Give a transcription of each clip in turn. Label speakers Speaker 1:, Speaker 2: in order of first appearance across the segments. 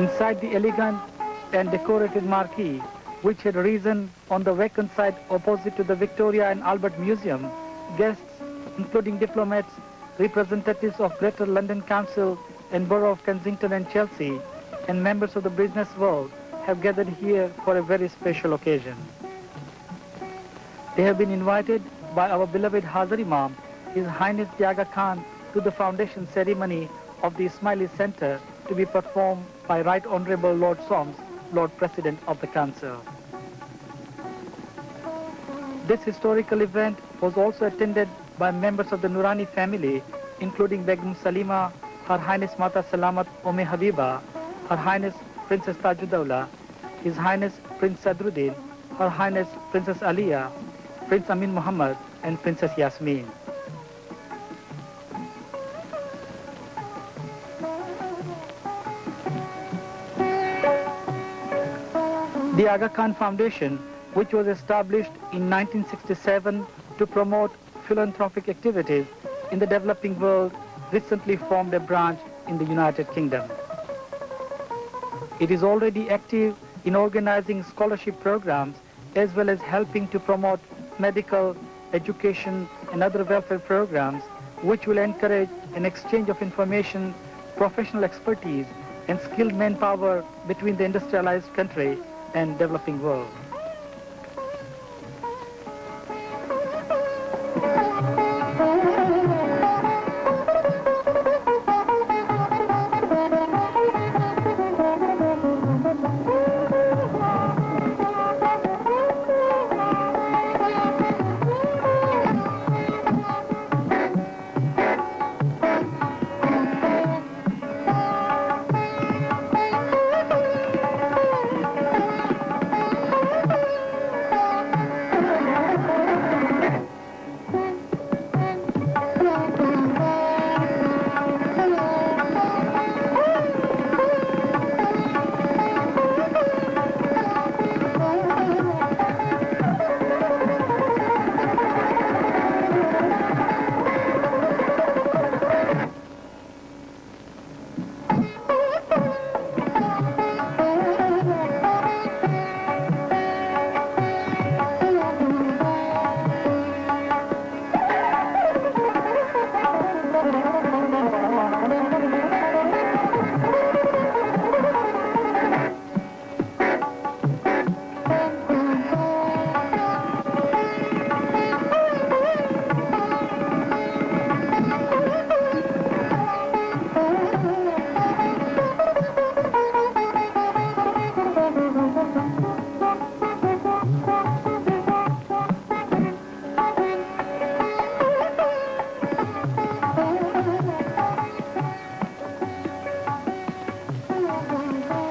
Speaker 1: Inside the elegant and decorated marquee, which had risen on the vacant site opposite to the Victoria and Albert Museum, guests, including diplomats, representatives of Greater London Council and Borough of Kensington and Chelsea, and members of the business world have gathered here for a very special occasion. They have been invited by our beloved Hazar Imam, His Highness the Aga Khan, to the foundation ceremony of the Ismaili Center to be performed by Right Honorable Lord Soms, Lord President of the Council. This historical event was also attended by members of the Nurani family, including Begum Salima, Her Highness Mata Salamat Ome Habiba, Her Highness Princess Tajuddawlah, His Highness Prince Sadruddin, Her Highness Princess Aliya, Prince Amyn Mahomed, and Princess Yasmin. The Aga Khan Foundation, which was established in 1967 to promote philanthropic activities in the developing world, recently formed a branch in the United Kingdom. It is already active in organizing scholarship programs as well as helping to promote medical, education and other welfare programs which will encourage an exchange of information, professional expertise and skilled manpower between the industrialized country and developing world.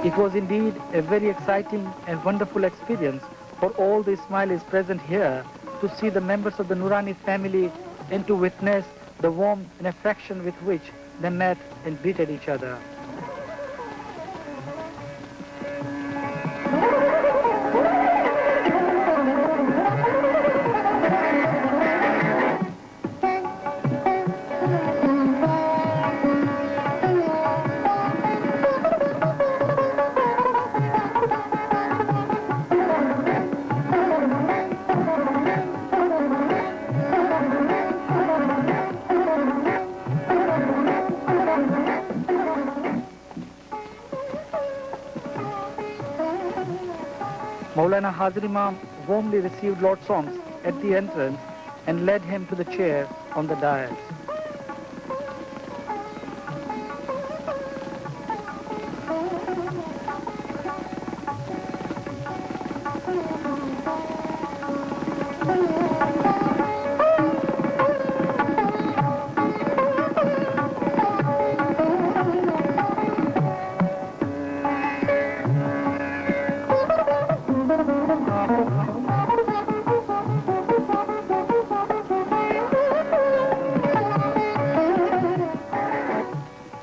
Speaker 1: It was indeed a very exciting and wonderful experience for all the Ismailis present here to see the members of the Nurani family and to witness the warmth and affection with which they met and greeted each other. Mawlana Hazar Imam warmly received Lord Soms at the entrance and led him to the chair on the dais.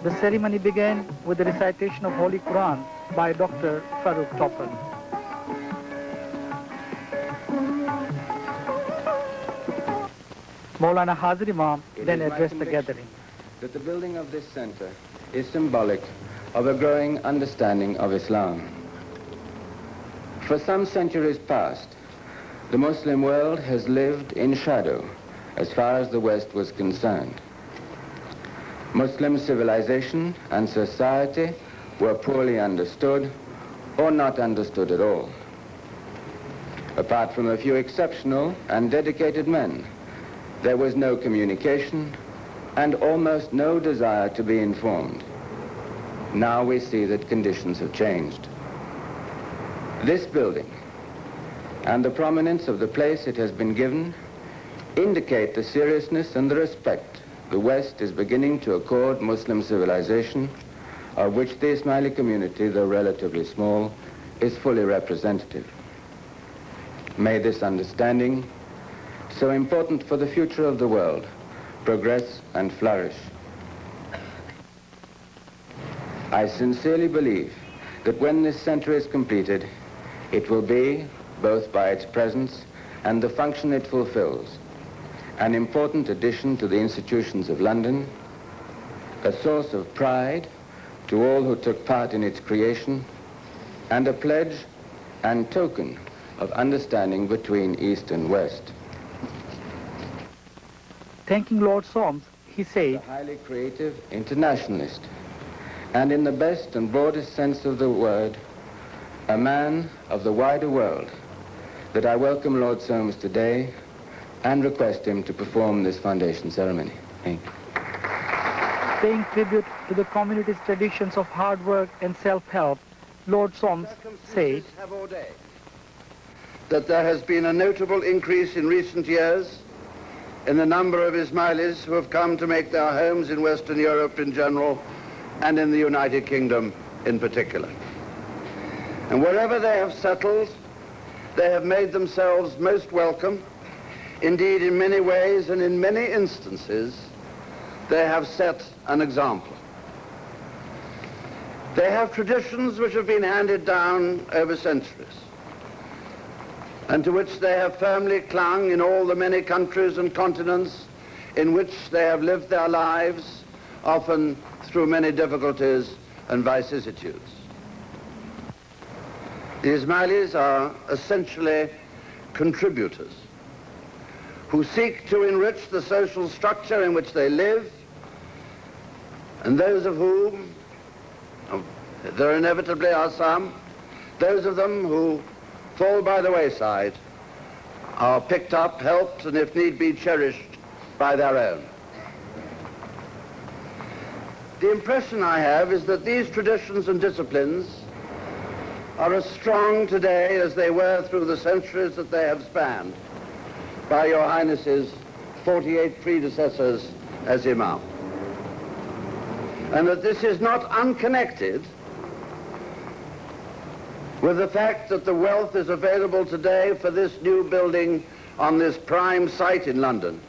Speaker 1: The ceremony began with the recitation of Holy Quran by Dr. Farooq Topan. Mawlana Hazar Imam then addressed the gathering.
Speaker 2: That the building of this center is symbolic of a growing understanding of Islam. For some centuries past, the Muslim world has lived in shadow as far as the West was concerned. Muslim civilization and society were poorly understood or not understood at all. Apart from a few exceptional and dedicated men, there was no communication and almost no desire to be informed. Now we see that conditions have changed. This building and the prominence of the place it has been given indicate the seriousness and the respect the West is beginning to accord Muslim civilization, of which the Ismaili community, though relatively small, is fully representative. May this understanding, so important for the future of the world, progress and flourish. I sincerely believe that when this center is completed, it will be, both by its presence and the function it fulfills, an important addition to the institutions of London, a source of pride to all who took part in its creation, and a pledge and token of understanding between East and West.
Speaker 1: Thanking Lord Solms, he said,
Speaker 2: A highly creative internationalist, and in the best and broadest sense of the word, a man of the wider world, that I welcome Lord Solms today and request him to perform this foundation ceremony. Thank you.
Speaker 1: Paying tribute to the community's traditions of hard work and self-help, Lord Solms said
Speaker 3: that there has been a notable increase in recent years in the number of Ismailis who have come to make their homes in Western Europe in general and in the United Kingdom in particular. And wherever they have settled, they have made themselves most welcome. Indeed, in many ways and in many instances, they have set an example. They have traditions which have been handed down over centuries, and to which they have firmly clung in all the many countries and continents in which they have lived their lives, often through many difficulties and vicissitudes. The Ismailis are essentially contributors who seek to enrich the social structure in which they live, and those of whom, there inevitably are some, those of them who fall by the wayside are picked up, helped, and if need be, cherished by their own. The impression I have is that these traditions and disciplines are as strong today as they were through the centuries that they have spanned by Your Highness's 48 predecessors as Imam. And that this is not unconnected with the fact that the wealth is available today for this new building on this prime site in London,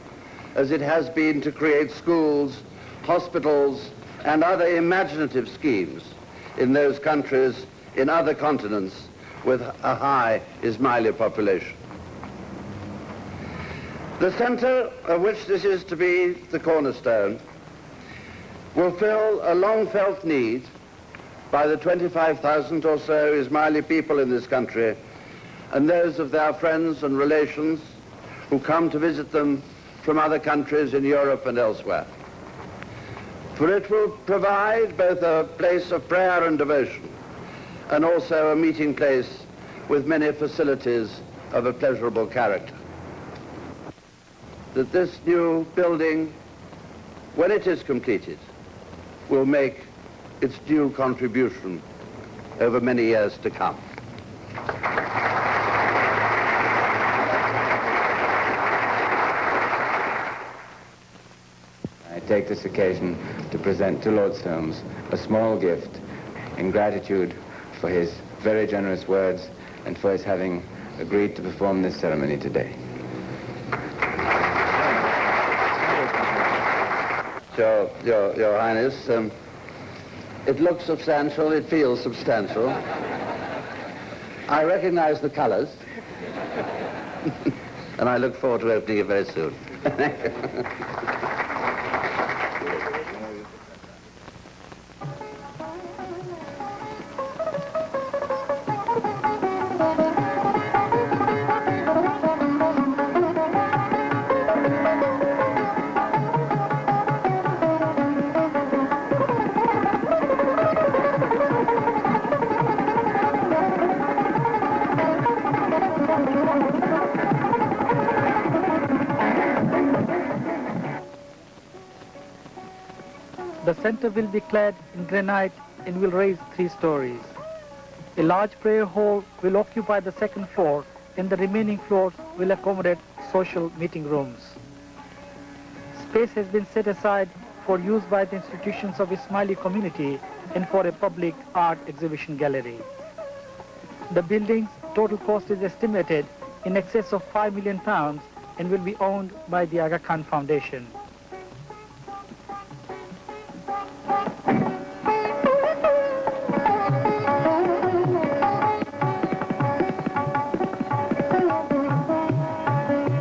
Speaker 3: as it has been to create schools, hospitals, and other imaginative schemes in those countries, in other continents, with a high Ismaili population. The center of which this is to be the cornerstone will fill a long-felt need by the 25,000 or so Ismaili people in this country and those of their friends and relations who come to visit them from other countries in Europe and elsewhere. For it will provide both a place of prayer and devotion and also a meeting place with many facilities of a pleasurable character. That this new building, when it is completed, will make its due contribution over many years to come.
Speaker 2: I take this occasion to present to Lord Solms a small gift in gratitude for his very generous words and for his having agreed to perform this ceremony today.
Speaker 3: Your Highness, it looks substantial, it feels substantial. I recognize the colors, and I look forward to opening it very soon.
Speaker 1: center will be clad in granite and will raise 3 stories. A large prayer hall will occupy the 2nd floor, and the remaining floors will accommodate social meeting rooms. Space has been set aside for use by the institutions of Ismaili community and for a public art exhibition gallery. The building's total cost is estimated in excess of £5 million and will be owned by the Aga Khan Foundation.